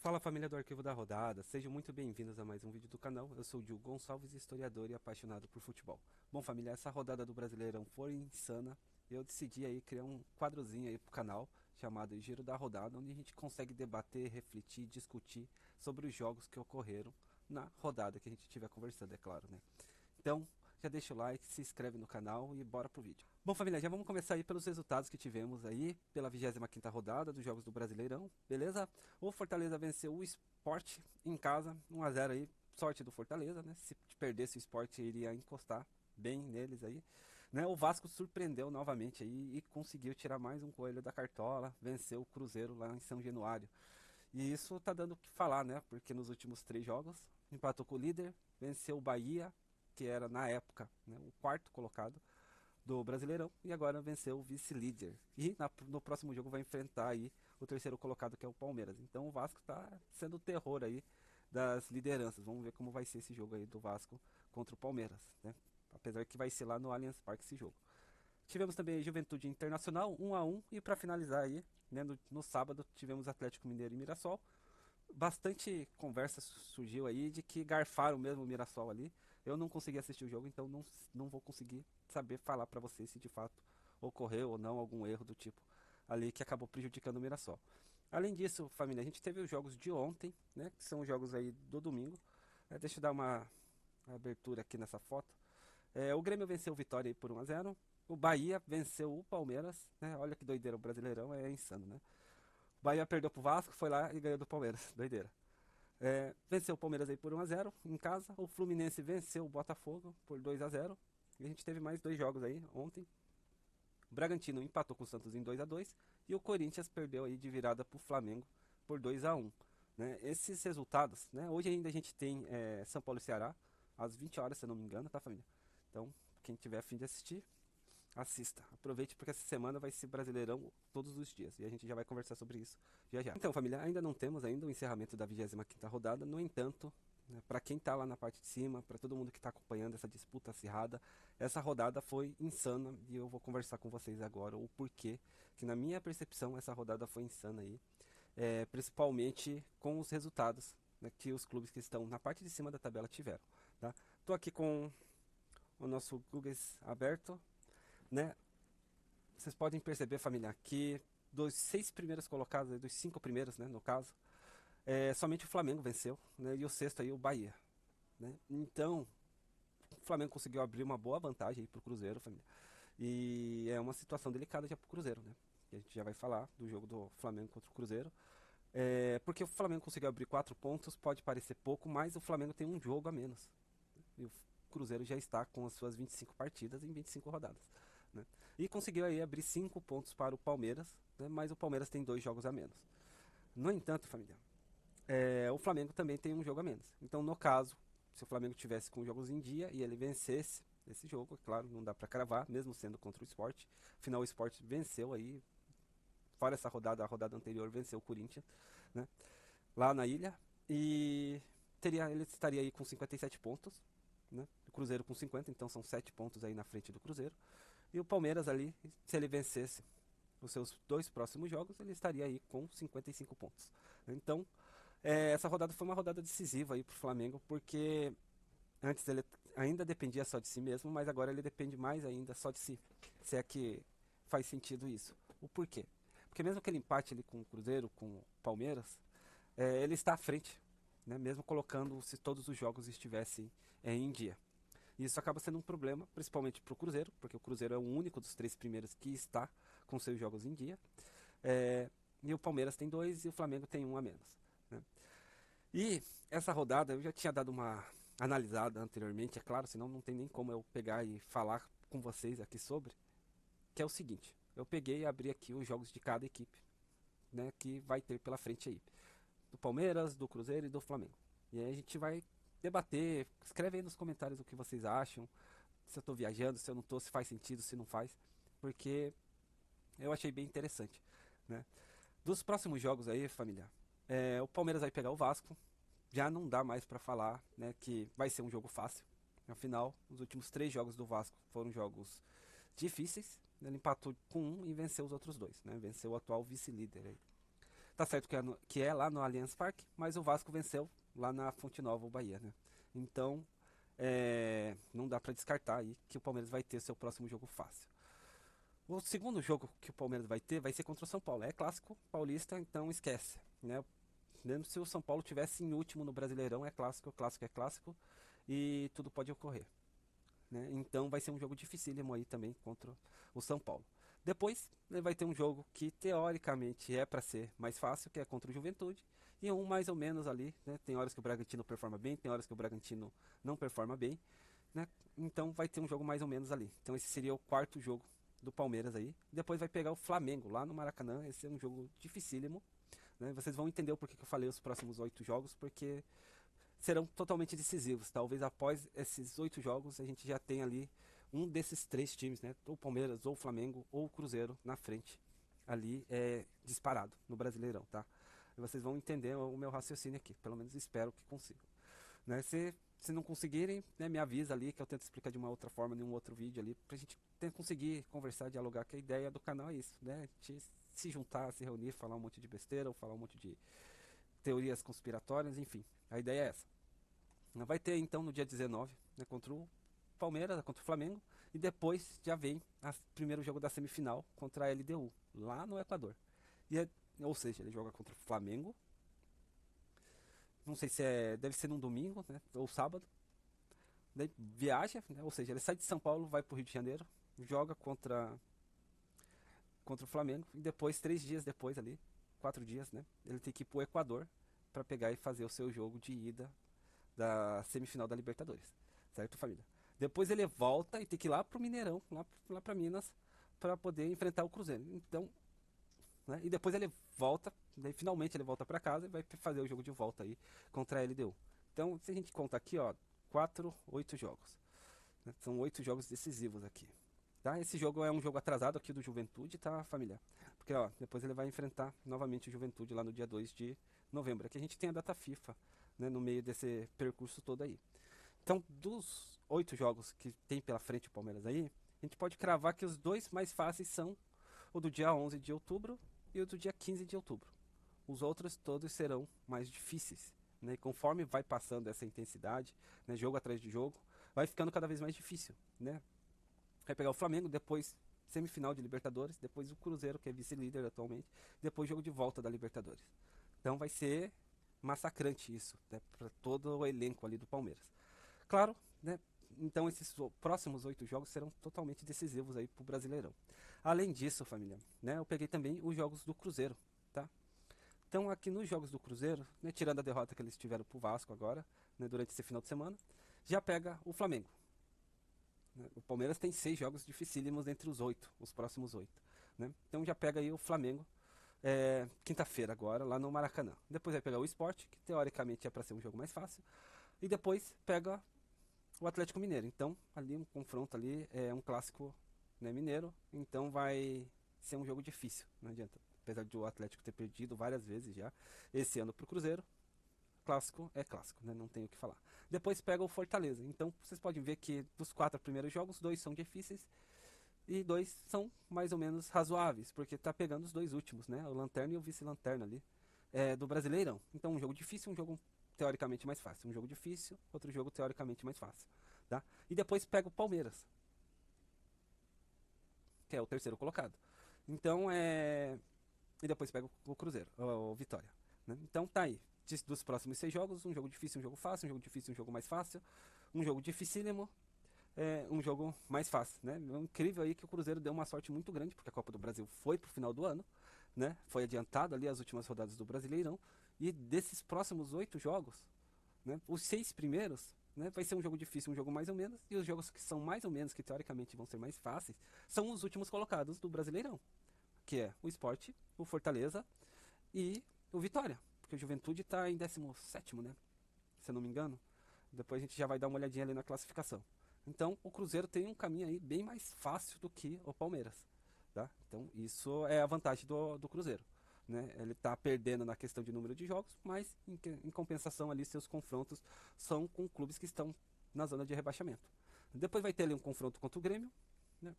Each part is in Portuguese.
Fala família do Arquivo da Rodada, sejam muito bem-vindos a mais um vídeo do canal. Eu sou o Gil Gonçalves, historiador e apaixonado por futebol. Bom família, essa rodada do Brasileirão foi insana e eu decidi aí criar um quadrozinho aí pro canal chamado Giro da Rodada, onde a gente consegue debater, refletir, discutir sobre os jogos que ocorreram na rodada que a gente estiver conversando, é claro, né? Então, já deixa o like, se inscreve no canal e bora pro vídeo. Bom família, já vamos começar aí pelos resultados que tivemos aí pela 25ª rodada dos Jogos do Brasileirão, beleza? O Fortaleza venceu o Sport em casa, 1 a 0 aí, sorte do Fortaleza, né? Se perdesse o Sport iria encostar bem neles aí, né? O Vasco surpreendeu novamente aí e conseguiu tirar mais um coelho da cartola, venceu o Cruzeiro lá em São Januário. E isso tá dando o que falar, né? Porque nos últimos 3 jogos empatou com o líder, venceu o Bahia, que era na época, né, o quarto colocado do Brasileirão, e agora venceu o vice-líder. E no próximo jogo vai enfrentar aí o terceiro colocado, que é o Palmeiras. Então o Vasco está sendo o terror aí das lideranças. Vamos ver como vai ser esse jogo aí do Vasco contra o Palmeiras, né? Apesar que vai ser lá no Allianz Parque esse jogo. Tivemos também a Juventude Internacional 1 a 1 e para finalizar aí, né, no sábado tivemos Atlético Mineiro e Mirassol. Bastante conversa surgiu aí de que garfaram mesmo o Mirassol ali. Eu não consegui assistir o jogo, então não vou conseguir saber falar para vocês se de fato ocorreu ou não algum erro do tipo ali que acabou prejudicando o Mirassol. Além disso, família, a gente teve os jogos de ontem, né, que são os jogos aí do domingo. Deixa eu dar uma abertura aqui nessa foto. O Grêmio venceu o Vitória aí por 1 a 0. O Bahia venceu o Palmeiras, né? Olha que doideira, o Brasileirão é insano, né? O Bahia perdeu pro Vasco, foi lá e ganhou do Palmeiras. Doideira. Venceu o Palmeiras aí por 1 a 0 em casa. O Fluminense venceu o Botafogo por 2 a 0. E a gente teve mais 2 jogos aí ontem. O Bragantino empatou com o Santos em 2 a 2 e o Corinthians perdeu aí de virada pro Flamengo por 2 a 1, né? Esses resultados, né? Hoje ainda a gente tem São Paulo e Ceará às 20 horas, se eu não me engano, tá família? Então, quem tiver a fim de assistir, assista. Aproveite porque essa semana vai ser Brasileirão todos os dias. E a gente já vai conversar sobre isso já já. Então, família, ainda não temos ainda o encerramento da 25ª rodada. No entanto, né, para quem está lá na parte de cima, para todo mundo que está acompanhando essa disputa acirrada, essa rodada foi insana e eu vou conversar com vocês agora o porquê que na minha percepção essa rodada foi insana aí, principalmente com os resultados, né, que os clubes que estão na parte de cima da tabela tiveram, tá? Tô aqui com o nosso Google aberto, né? Vocês podem perceber, família, que dos 6 primeiros colocados, dos 5 primeiros, né, no caso, somente o Flamengo venceu, né, e o sexto aí o Bahia, né? Então, o Flamengo conseguiu abrir uma boa vantagem para o Cruzeiro, família. E é uma situação delicada já para o Cruzeiro, né? E a gente já vai falar do jogo do Flamengo contra o Cruzeiro. Porque o Flamengo conseguiu abrir 4 pontos, pode parecer pouco, mas o Flamengo tem um jogo a menos. E o Cruzeiro já está com as suas 25 partidas em 25 rodadas, né? E conseguiu aí abrir 5 pontos para o Palmeiras, né? Mas o Palmeiras tem 2 jogos a menos. No entanto, família, o Flamengo também tem um jogo a menos. Então, no caso, se o Flamengo tivesse com jogos em dia e ele vencesse esse jogo, é claro, não dá para cravar, mesmo sendo contra o Sport. Afinal, o Sport venceu aí, fora essa rodada, a rodada anterior venceu o Corinthians, né? Lá na ilha. E ele estaria aí com 57 pontos, né? O Cruzeiro com 50, então são 7 pontos aí na frente do Cruzeiro. E o Palmeiras ali, se ele vencesse os seus 2 próximos jogos, ele estaria aí com 55 pontos. Então, essa rodada foi uma rodada decisiva aí para o Flamengo, porque antes ele ainda dependia só de si mesmo, mas agora ele depende mais ainda só de si. Se é que faz sentido isso. O porquê? Porque mesmo que ele empate ali com o Cruzeiro, com o Palmeiras, ele está à frente, né? Mesmo colocando se todos os jogos estivessem em dia. E isso acaba sendo um problema, principalmente para o Cruzeiro, porque o Cruzeiro é o único dos 3 primeiros que está com seus jogos em dia. E o Palmeiras tem 2 e o Flamengo tem 1 a menos, né? E essa rodada eu já tinha dado uma analisada anteriormente, é claro, senão não tem nem como eu pegar e falar com vocês aqui sobre, que é o seguinte: eu peguei e abri aqui os jogos de cada equipe, né, que vai ter pela frente aí, do Palmeiras, do Cruzeiro e do Flamengo. E aí a gente vai debater, escreve aí nos comentários o que vocês acham, se eu estou viajando, se eu não estou, se faz sentido, se não faz, porque eu achei bem interessante, né? Dos próximos jogos aí, família, o Palmeiras vai pegar o Vasco. Já não dá mais para falar, né, que vai ser um jogo fácil. Afinal, os últimos 3 jogos do Vasco foram jogos difíceis. Ele empatou com um e venceu os outros 2, né? Venceu o atual vice-líder aí. Tá certo que é lá no Allianz Parque, mas o Vasco venceu lá na Fonte Nova, o Bahia, né? Então, não dá para descartar aí que o Palmeiras vai ter seu próximo jogo fácil. O segundo jogo que o Palmeiras vai ter vai ser contra o São Paulo. É clássico paulista, então esquece, né? Mesmo se o São Paulo tivesse em último no Brasileirão, é clássico, clássico é clássico e tudo pode ocorrer, né? Então vai ser um jogo dificílimo aí também contra o São Paulo. Depois vai ter um jogo que teoricamente é para ser mais fácil, que é contra o Juventude, e um mais ou menos ali, né? Tem horas que o Bragantino performa bem, tem horas que o Bragantino não performa bem, né? Então vai ter um jogo mais ou menos ali. Então esse seria o quarto jogo do Palmeiras aí. Depois vai pegar o Flamengo lá no Maracanã. Esse é um jogo dificílimo, né? Vocês vão entender o porquê que eu falei os próximos 8 jogos, porque serão totalmente decisivos. Talvez após esses 8 jogos a gente já tenha ali um desses 3 times, né? Ou Palmeiras, ou Flamengo, ou Cruzeiro na frente. Ali disparado no Brasileirão, tá? E vocês vão entender o meu raciocínio aqui. Pelo menos espero que consigam, né? Se não conseguirem, né, me avisa ali que eu tento explicar de uma outra forma em um outro vídeo ali pra gente conseguir conversar, dialogar, que a ideia do canal é isso, né? A gente se juntar, se reunir, falar um monte de besteira ou falar um monte de teorias conspiratórias, enfim. A ideia é essa. Vai ter então no dia 19, né, contra o Palmeiras, contra o Flamengo, e depois já vem o primeiro jogo da semifinal contra a LDU, lá no Equador. Ou seja, ele joga contra o Flamengo. Não sei se deve ser num domingo, né, ou sábado. Daí viaja, né, ou seja, ele sai de São Paulo, vai pro Rio de Janeiro, joga contra o Flamengo e depois, 3 dias depois ali, 4 dias, né, ele tem que ir pro Equador para pegar e fazer o seu jogo de ida da semifinal da Libertadores, certo, família? Depois ele volta e tem que ir lá pro Mineirão, lá para Minas, para poder enfrentar o Cruzeiro. Então, né, e depois ele volta, daí finalmente ele volta para casa e vai fazer o jogo de volta aí contra a LDU. Então, se a gente conta aqui, ó, 8 jogos, né? São 8 jogos decisivos aqui, tá? Esse jogo é um jogo atrasado aqui do Juventude, tá, família? Porque, ó, depois ele vai enfrentar novamente o Juventude lá no dia 2 de novembro. Aqui a gente tem a data FIFA, né, no meio desse percurso todo aí. Então, dos 8 jogos que tem pela frente o Palmeiras aí, a gente pode cravar que os dois mais fáceis são o do dia 11 de outubro e o do dia 15 de outubro. Os outros todos serão mais difíceis, né? E conforme vai passando essa intensidade, né, jogo atrás de jogo, vai ficando cada vez mais difícil, né? Vai pegar o Flamengo, depois semifinal de Libertadores, depois o Cruzeiro, que é vice-líder atualmente, depois jogo de volta da Libertadores. Então vai ser massacrante isso, né, para todo o elenco ali do Palmeiras. Claro, né? Então esses próximos 8 jogos serão totalmente decisivos aí pro Brasileirão. Além disso, família, né, eu peguei também os jogos do Cruzeiro, tá? Então aqui nos jogos do Cruzeiro, né, tirando a derrota que eles tiveram pro Vasco agora, né, durante esse final de semana, já pega o Flamengo, né? O Palmeiras tem 6 jogos dificílimos entre os próximos 8, né? Então já pega aí o Flamengo quinta-feira agora, lá no Maracanã. Depois vai pegar o Sport, que teoricamente é para ser um jogo mais fácil. E depois pega o Atlético Mineiro. Então, ali um confronto ali, é um clássico, né, mineiro. Então vai ser um jogo difícil, não adianta. Apesar de o Atlético ter perdido várias vezes já esse ano pro Cruzeiro, clássico é clássico, né? Não tenho o que falar. Depois pega o Fortaleza. Então vocês podem ver que dos 4 primeiros jogos, 2 são difíceis e 2 são mais ou menos razoáveis, porque tá pegando os 2 últimos, né? O Lanterna e o Vice-Lanterna ali do Brasileirão. Então um jogo difícil, um jogo teoricamente mais fácil. Um jogo difícil, outro jogo teoricamente mais fácil, tá? E depois pega o Palmeiras, que é o terceiro colocado. Então e depois pega o Cruzeiro, o Vitória, né? Então tá aí. Dos próximos 6 jogos, um jogo difícil, um jogo fácil, um jogo difícil, um jogo mais fácil, um jogo dificílimo, um jogo mais fácil, né? É incrível aí que o Cruzeiro deu uma sorte muito grande, porque a Copa do Brasil foi pro final do ano, né? Foi adiantado ali as últimas rodadas do Brasileirão, e desses próximos 8 jogos, né, os 6 primeiros, né, vai ser um jogo difícil, um jogo mais ou menos, e os jogos que são mais ou menos, que teoricamente vão ser mais fáceis, são os últimos colocados do Brasileirão, que é o Sport, o Fortaleza e o Vitória, porque o Juventude está em 17º, né? Se eu não me engano. Depois a gente já vai dar uma olhadinha ali na classificação. Então o Cruzeiro tem um caminho aí bem mais fácil do que o Palmeiras, tá? Então isso é a vantagem do Cruzeiro, né? Ele está perdendo na questão de número de jogos, mas em compensação ali seus confrontos são com clubes que estão na zona de rebaixamento. Depois vai ter ali um confronto contra o Grêmio, né?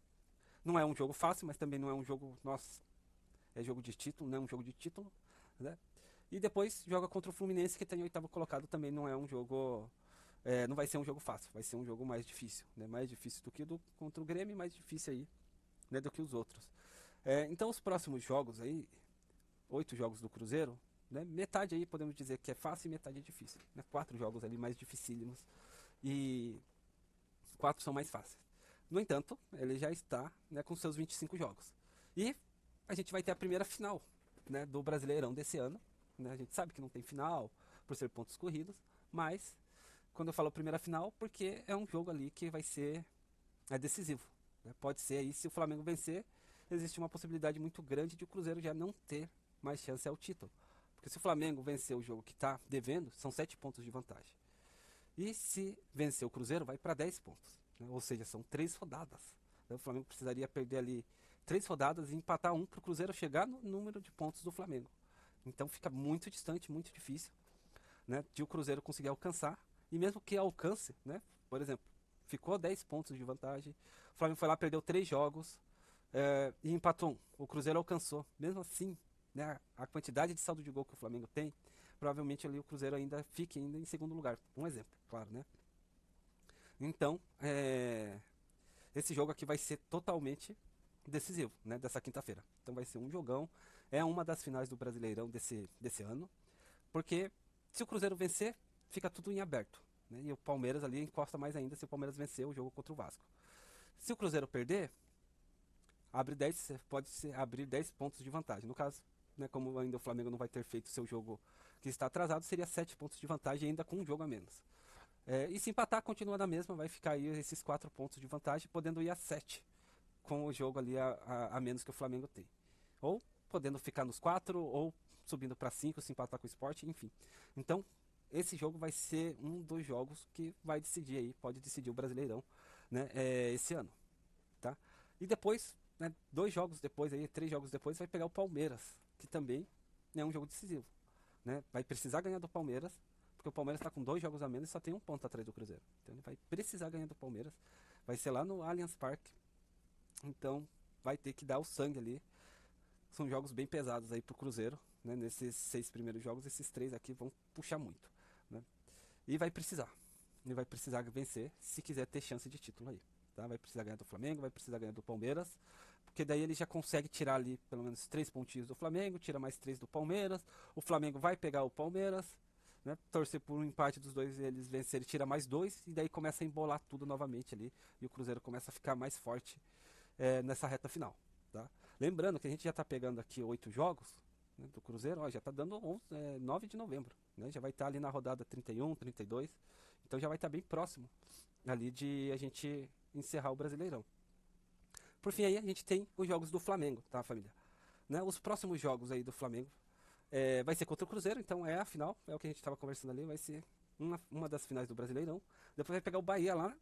Não é um jogo fácil, mas também não é um jogo, nossa, é jogo de título, não é um jogo de título, né? E depois joga contra o Fluminense, que tem oitavo colocado, também não é um jogo. Não vai ser um jogo fácil, vai ser um jogo mais difícil, né? Mais difícil do que o contra o Grêmio, mais difícil aí, né, do que os outros. Então os próximos jogos aí, 8 jogos do Cruzeiro, né, metade aí podemos dizer que é fácil e metade é difícil. Né? 4 jogos ali mais dificílimos e 4 são mais fáceis. No entanto, ele já está, né, com seus 25 jogos. E a gente vai ter a primeira final, né, do Brasileirão desse ano. Né? A gente sabe que não tem final por ser pontos corridos, mas quando eu falo primeira final, porque é um jogo ali que vai ser decisivo. Né? Pode ser aí, se o Flamengo vencer, existe uma possibilidade muito grande de o Cruzeiro já não ter mais chance ao título. Porque se o Flamengo vencer o jogo que está devendo, são 7 pontos de vantagem. E se vencer o Cruzeiro, vai para 10 pontos. Né? Ou seja, são 3 rodadas. Né? O Flamengo precisaria perder ali 3 rodadas e empatar um para o Cruzeiro chegar no número de pontos do Flamengo. Então fica muito distante, muito difícil, né, de o Cruzeiro conseguir alcançar. E mesmo que alcance, né, por exemplo, ficou 10 pontos de vantagem, o Flamengo foi lá, perdeu 3 jogos e empatou um. O Cruzeiro alcançou. Mesmo assim, né, a quantidade de saldo de gol que o Flamengo tem, provavelmente ali o Cruzeiro ainda fique ainda em segundo lugar. Um exemplo, claro, né? Então, esse jogo aqui vai ser totalmente decisivo, né, dessa quinta-feira. Então vai ser um jogão, é uma das finais do Brasileirão desse ano, porque se o Cruzeiro vencer, fica tudo em aberto. Né, e o Palmeiras ali encosta mais ainda se o Palmeiras vencer o jogo contra o Vasco. Se o Cruzeiro perder, pode abrir 10 pontos de vantagem. No caso, né, como ainda o Flamengo não vai ter feito seu jogo que está atrasado, seria 7 pontos de vantagem ainda com um jogo a menos. E se empatar, continua na mesma, vai ficar aí esses 4 pontos de vantagem, podendo ir a 7 com o jogo ali a menos que o Flamengo tem. Ou podendo ficar nos 4, ou subindo para 5 se empatar com o Sport, enfim. Então, esse jogo vai ser um dos jogos que vai decidir aí, pode decidir o Brasileirão, né, esse ano, tá? E depois, né, 2 jogos depois, aí, 3 jogos depois, vai pegar o Palmeiras, que também é um jogo decisivo. Né? Vai precisar ganhar do Palmeiras, porque o Palmeiras está com 2 jogos a menos e só tem um ponto atrás do Cruzeiro. Então ele vai precisar ganhar do Palmeiras. Vai ser lá no Allianz Parque. Então vai ter que dar o sangue ali. São jogos bem pesados aí pro Cruzeiro. Né? Nesses 6 primeiros jogos, esses 3 aqui vão puxar muito. Né? E vai precisar. Ele vai precisar vencer se quiser ter chance de título aí. Tá? Vai precisar ganhar do Flamengo, vai precisar ganhar do Palmeiras. Porque daí ele já consegue tirar ali pelo menos 3 pontinhos do Flamengo, tira mais 3 do Palmeiras. O Flamengo vai pegar o Palmeiras, né? Torcer por um empate dos dois, eles vencerem, tira mais 2 e daí começa a embolar tudo novamente ali. E o Cruzeiro começa a ficar mais forte nessa reta final. Tá? Lembrando que a gente já está pegando aqui 8 jogos, né, do Cruzeiro, ó, já está dando 9 de novembro. Né? Já vai estar ali na rodada 31, 32. Então já vai estar bem próximo ali de a gente encerrar o Brasileirão. Por fim, aí a gente tem os jogos do Flamengo, tá, família? Né? Os próximos jogos aí do Flamengo vai ser contra o Cruzeiro, então é a final, é o que a gente estava conversando ali, vai ser uma das finais do Brasileirão. Depois vai pegar o Bahia lá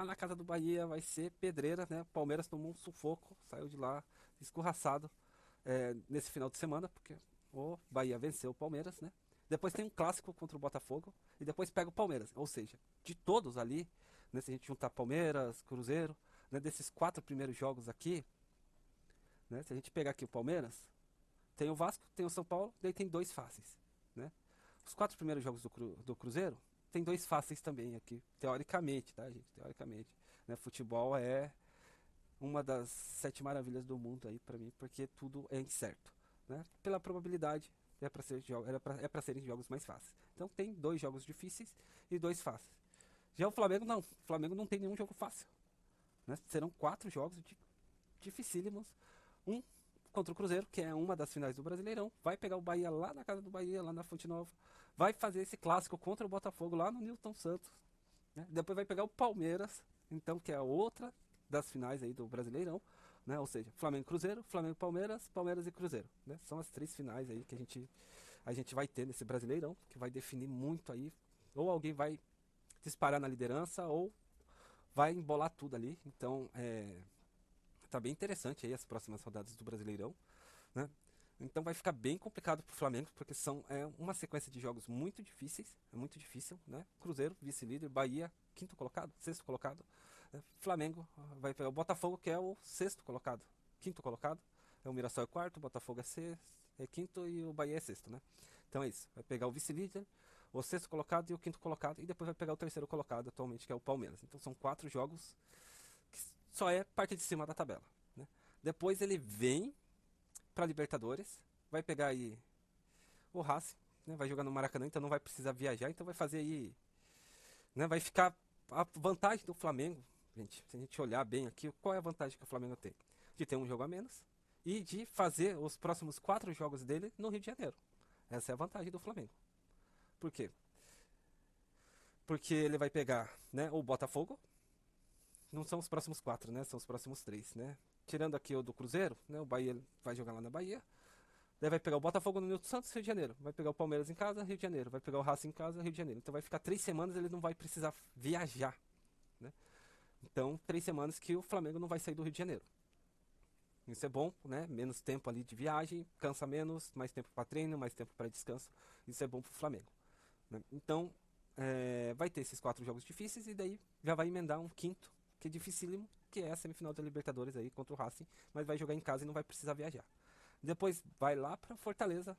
na casa do Bahia, vai ser pedreira, né? O Palmeiras tomou um sufoco, saiu de lá escorraçado nesse final de semana, porque o Bahia venceu o Palmeiras, né? Depois tem um clássico contra o Botafogo e depois pega o Palmeiras. Ou seja, de todos ali, né, se a gente juntar Palmeiras, Cruzeiro, né, desses 4 primeiros jogos aqui, né, se a gente pegar aqui o Palmeiras, tem o Vasco, tem o São Paulo, daí tem 2 fáceis. Né? Os 4 primeiros jogos do Cruzeiro tem 2 fáceis também aqui, teoricamente, tá, gente? Teoricamente. Né? Futebol é uma das 7 maravilhas do mundo aí para mim, porque tudo é incerto. Né? Pela probabilidade, é para serem jogos mais fáceis. Então tem 2 jogos difíceis e 2 fáceis. Já o Flamengo não. O Flamengo não tem nenhum jogo fácil. Né? Serão 4 jogos dificílimos. Um contra o Cruzeiro, que é uma das finais do Brasileirão. Vai pegar o Bahia lá na casa do Bahia, lá na Fonte Nova. Vai fazer esse clássico contra o Botafogo lá no Newton Santos. Né? Depois vai pegar o Palmeiras, então, que é a outra das finais aí do Brasileirão. Né? Ou seja, Flamengo e Cruzeiro, Flamengo e Palmeiras, Palmeiras e Cruzeiro. Né? São as 3 finais aí que a gente vai ter nesse Brasileirão, que vai definir muito aí. Ou alguém vai disparar na liderança, ou vai embolar tudo ali. Então, tá bem interessante aí as próximas rodadas do Brasileirão. Né? Então vai ficar bem complicado pro Flamengo, porque são uma sequência de jogos muito difíceis, é muito difícil, né? Cruzeiro, vice-líder, Bahia, quinto colocado, sexto colocado. Né? Flamengo vai pegar o Botafogo, que é o sexto colocado, quinto colocado. O Mirassol é quarto, o Botafogo é sexto, é quinto e o Bahia é sexto, né? Então é isso. Vai pegar o vice-líder, o sexto colocado e o quinto colocado. E depois vai pegar o terceiro colocado atualmente, que é o Palmeiras. Então são 4 jogos que só é parte de cima da tabela, né? Depois ele vem pra Libertadores. Vai pegar aí o Racing, né? Vai jogar no Maracanã, então não vai precisar viajar. Então vai fazer aí, né? Vai ficar a vantagem do Flamengo, gente. Se a gente olhar bem aqui, qual é a vantagem que o Flamengo tem? De ter um jogo a menos e de fazer os próximos 4 jogos dele no Rio de Janeiro. Essa é a vantagem do Flamengo. Por quê? Porque ele vai pegar, né, o Botafogo. Não são os próximos 4, né? São os próximos 3, né? Tirando aqui o do Cruzeiro, né? O Bahia vai jogar lá na Bahia. Daí vai pegar o Botafogo no Nilton Santos, Rio de Janeiro. Vai pegar o Palmeiras em casa, Rio de Janeiro. Vai pegar o Racing em casa, Rio de Janeiro. Então vai ficar 3 semanas, ele não vai precisar viajar, né? Então, 3 semanas que o Flamengo não vai sair do Rio de Janeiro. Isso é bom, né? Menos tempo ali de viagem, cansa menos, mais tempo para treino, mais tempo para descanso. Isso é bom pro Flamengo, né? Então, vai ter esses 4 jogos difíceis e daí já vai emendar um quinto, que é dificílimo, que é a semifinal da Libertadores aí contra o Racing, mas vai jogar em casa e não vai precisar viajar. Depois vai lá para Fortaleza,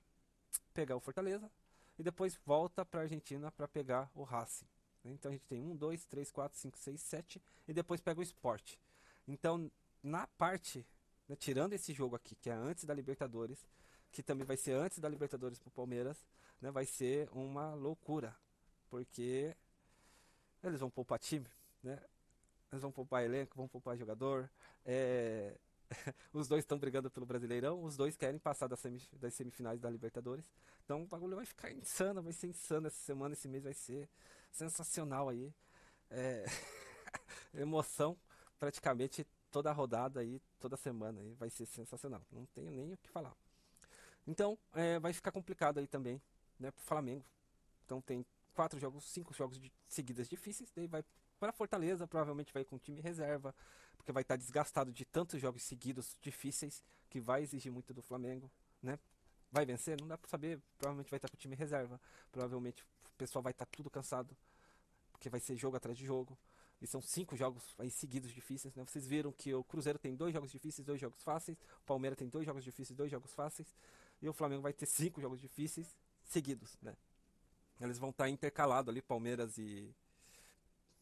pegar o Fortaleza, e depois volta para Argentina para pegar o Racing, né? Então a gente tem 1, 2, 3, 4, 5, 6, 7 e depois pega o Sport. Então, na parte, né, tirando esse jogo aqui, que é antes da Libertadores, que também vai ser antes da Libertadores pro Palmeiras, né, vai ser uma loucura, porque eles vão poupar time, né? Eles vão poupar elenco, vão poupar jogador. É... Os dois estão brigando pelo Brasileirão, os dois querem passar das semifinais da Libertadores. Então o bagulho vai ficar insano, vai ser insano essa semana, esse mês vai ser sensacional aí. É... Emoção praticamente toda a rodada aí, toda semana aí, vai ser sensacional. Não tenho nem o que falar. Então vai ficar complicado aí também, né, pro Flamengo. Então tem 4 jogos, 5 jogos seguidas difíceis, daí vai para Fortaleza, provavelmente vai com time reserva, porque vai estar desgastado de tantos jogos seguidos difíceis, que vai exigir muito do Flamengo, né? Vai vencer? Não dá para saber, provavelmente vai estar com o time reserva, provavelmente o pessoal vai estar tudo cansado, porque vai ser jogo atrás de jogo, e são 5 jogos aí seguidos difíceis, né? Vocês viram que o Cruzeiro tem 2 jogos difíceis, 2 jogos fáceis, o Palmeiras tem 2 jogos difíceis, 2 jogos fáceis, e o Flamengo vai ter 5 jogos difíceis seguidos, né? Eles vão estar intercalados ali, Palmeiras e.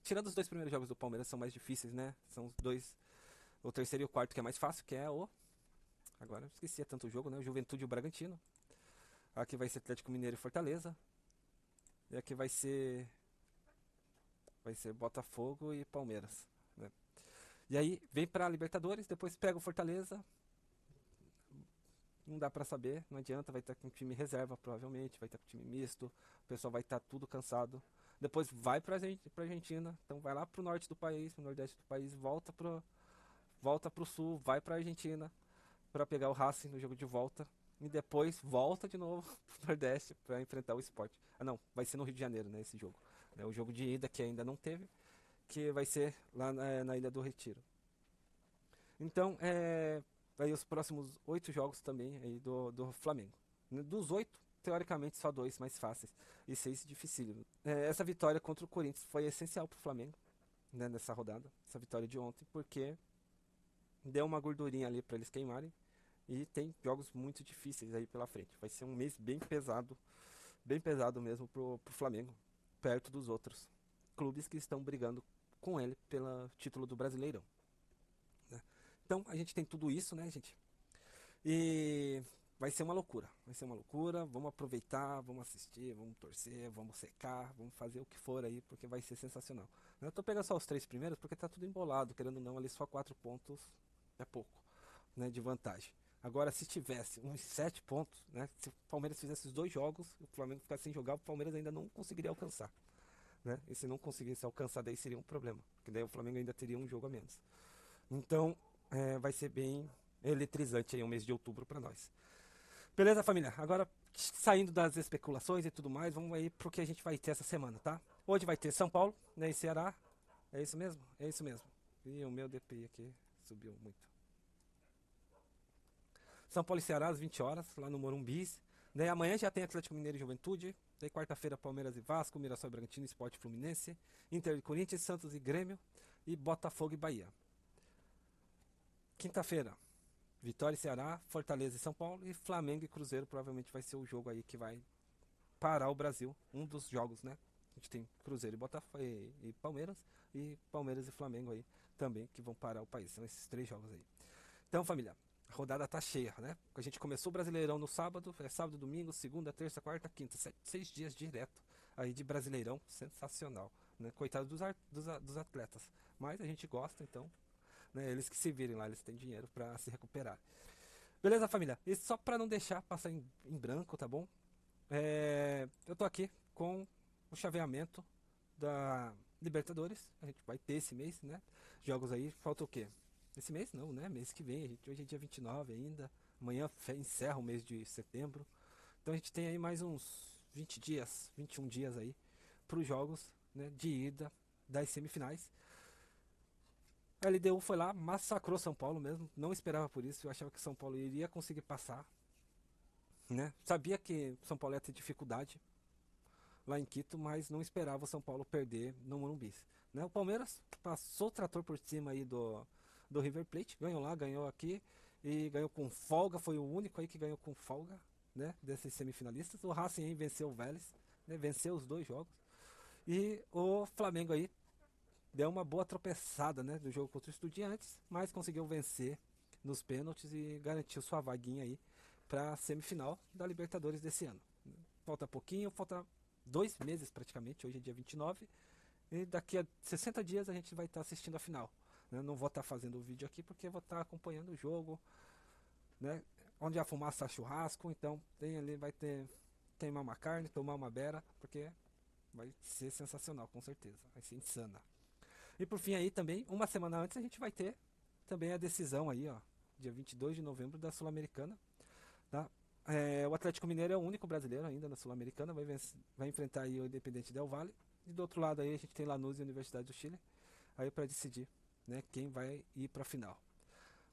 Tirando os 2 primeiros jogos do Palmeiras, são mais difíceis, né? São os dois. O terceiro e o quarto que é mais fácil, que é o. Agora eu esqueci tanto o jogo, né? O Juventude e o Bragantino. Aqui vai ser Atlético Mineiro e Fortaleza. E aqui vai ser. Vai ser Botafogo e Palmeiras, né? E aí vem pra Libertadores, depois pega o Fortaleza. Não dá pra saber, não adianta, vai estar com time reserva provavelmente, vai estar com time misto, o pessoal vai estar tudo cansado. Depois vai pra Argentina, então vai lá pro norte do país, pro nordeste do país, volta pro sul, vai pra Argentina pra pegar o Racing no jogo de volta. E depois volta de novo pro nordeste pra enfrentar o Sport. Ah não, vai ser no Rio de Janeiro, né, esse jogo. É o jogo de ida que ainda não teve, que vai ser lá na Ilha do Retiro. Então, aí os próximos 8 jogos também aí do Flamengo. Dos 8, teoricamente só 2 mais fáceis e 6 dificílimos. Essa vitória contra o Corinthians foi essencial para o Flamengo, né, nessa rodada, essa vitória de ontem, porque deu uma gordurinha ali para eles queimarem e tem jogos muito difíceis aí pela frente. Vai ser um mês bem pesado mesmo pro Flamengo, perto dos outros clubes que estão brigando com ele pelo título do Brasileirão, né? Então a gente tem tudo isso, né, gente? E vai ser uma loucura, vai ser uma loucura. Vamos aproveitar, vamos assistir, vamos torcer, vamos secar, vamos fazer o que for aí, porque vai ser sensacional. Eu tô pegando só os 3 primeiros porque tá tudo embolado, querendo ou não, ali só 4 pontos é pouco, né, de vantagem. Agora, se tivesse uns 7 pontos, né, se o Palmeiras fizesse os 2 jogos, o Flamengo ficasse sem jogar, o Palmeiras ainda não conseguiria alcançar, né? E se não conseguisse alcançar, daí seria um problema, porque daí o Flamengo ainda teria um jogo a menos. Então, vai ser bem eletrizante aí o mês de outubro para nós. Beleza, família? Agora, saindo das especulações e tudo mais, vamos aí pro que a gente vai ter essa semana, tá? Hoje vai ter São Paulo, né, e Ceará. É isso mesmo? É isso mesmo. E o meu DPI aqui subiu muito. São Paulo e Ceará às 20 horas, lá no Morumbi. Daí amanhã já tem Atlético Mineiro e Juventude. Daí quarta-feira Palmeiras e Vasco, Mirassol e Bragantino, Sport e Fluminense, Inter e Corinthians, Santos e Grêmio e Botafogo e Bahia. Quinta-feira, Vitória e Ceará, Fortaleza e São Paulo e Flamengo e Cruzeiro provavelmente vai ser o jogo aí que vai parar o Brasil, um dos jogos, né? A gente tem Cruzeiro e Botafogo e Palmeiras e Flamengo aí também que vão parar o país. São esses três jogos aí. Então, família, a rodada tá cheia, né? A gente começou o Brasileirão no sábado, é sábado, domingo, segunda, terça, quarta, quinta, 6 dias direto aí de Brasileirão, sensacional, né? Coitado dos atletas, mas a gente gosta, então, né? Eles que se virem lá, eles têm dinheiro para se recuperar. Beleza, família? E só para não deixar passar em branco, tá bom? Eu tô aqui com o chaveamento da Libertadores. A gente vai ter esse mês, né? Jogos aí, falta o quê? Esse mês não, né? Mês que vem. Hoje é dia 29 ainda. Amanhã encerra o mês de setembro. Então a gente tem aí mais uns 20 dias, 21 dias aí para os jogos, né, de ida das semifinais. A LDU foi lá, massacrou São Paulo mesmo. Não esperava por isso. Eu achava que São Paulo iria conseguir passar, né? Sabia que São Paulo ia ter dificuldade lá em Quito, mas não esperava o São Paulo perder no Morumbi, né? O Palmeiras passou o trator por cima aí do River Plate, ganhou lá, ganhou aqui e ganhou com folga, foi o único aí que ganhou com folga, né, desses semifinalistas. O Racing aí venceu o Vélez, né, venceu os dois jogos. E o Flamengo aí deu uma boa tropeçada, né, do jogo contra o Estudiantes, mas conseguiu vencer nos pênaltis e garantiu sua vaguinha aí para a semifinal da Libertadores desse ano. Falta pouquinho, falta 2 meses praticamente, hoje é dia 29, e daqui a 60 dias a gente vai estar assistindo a final. Né? Não vou estar fazendo o vídeo aqui porque vou estar acompanhando o jogo, né? Onde a fumaça churrasco, então tem ali, vai ter queimar uma carne, tomar uma beira, porque vai ser sensacional, com certeza, vai ser insana. E por fim aí também, uma semana antes a gente vai ter também a decisão aí, ó, dia 22 de novembro da Sul-Americana, tá? O Atlético Mineiro é o único brasileiro ainda na Sul-Americana, vai enfrentar aí o Independente Del Valle. E do outro lado aí a gente tem Lanús e a Universidade do Chile, aí para decidir, né, quem vai ir para a final.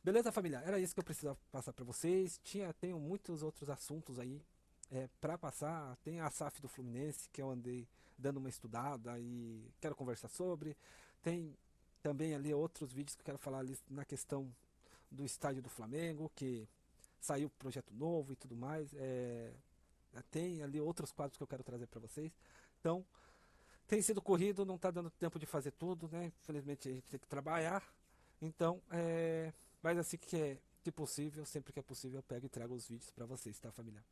Beleza, família? Era isso que eu precisava passar para vocês. Tenho muitos outros assuntos aí para passar. Tem a SAF do Fluminense que eu andei dando uma estudada e quero conversar sobre. Tem também ali outros vídeos que eu quero falar ali na questão do estádio do Flamengo, que saiu projeto novo e tudo mais. Tem ali outros quadros que eu quero trazer para vocês. Então, tem sido corrido, não está dando tempo de fazer tudo, né? Infelizmente a gente tem que trabalhar. Então, mas assim que possível, sempre que é possível, eu pego e trago os vídeos para vocês, tá, família?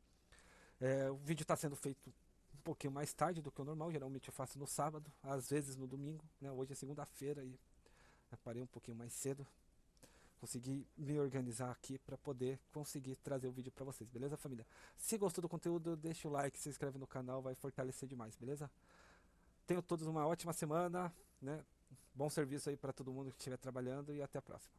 O vídeo está sendo feito um pouquinho mais tarde do que o normal. Geralmente eu faço no sábado, às vezes no domingo, né? Hoje é segunda-feira e eu parei um pouquinho mais cedo. Consegui me organizar aqui para poder conseguir trazer o vídeo para vocês, beleza, família? Se gostou do conteúdo, deixa o like, se inscreve no canal, vai fortalecer demais, beleza? Tenham todos uma ótima semana, né? Bom serviço aí para todo mundo que estiver trabalhando e até a próxima.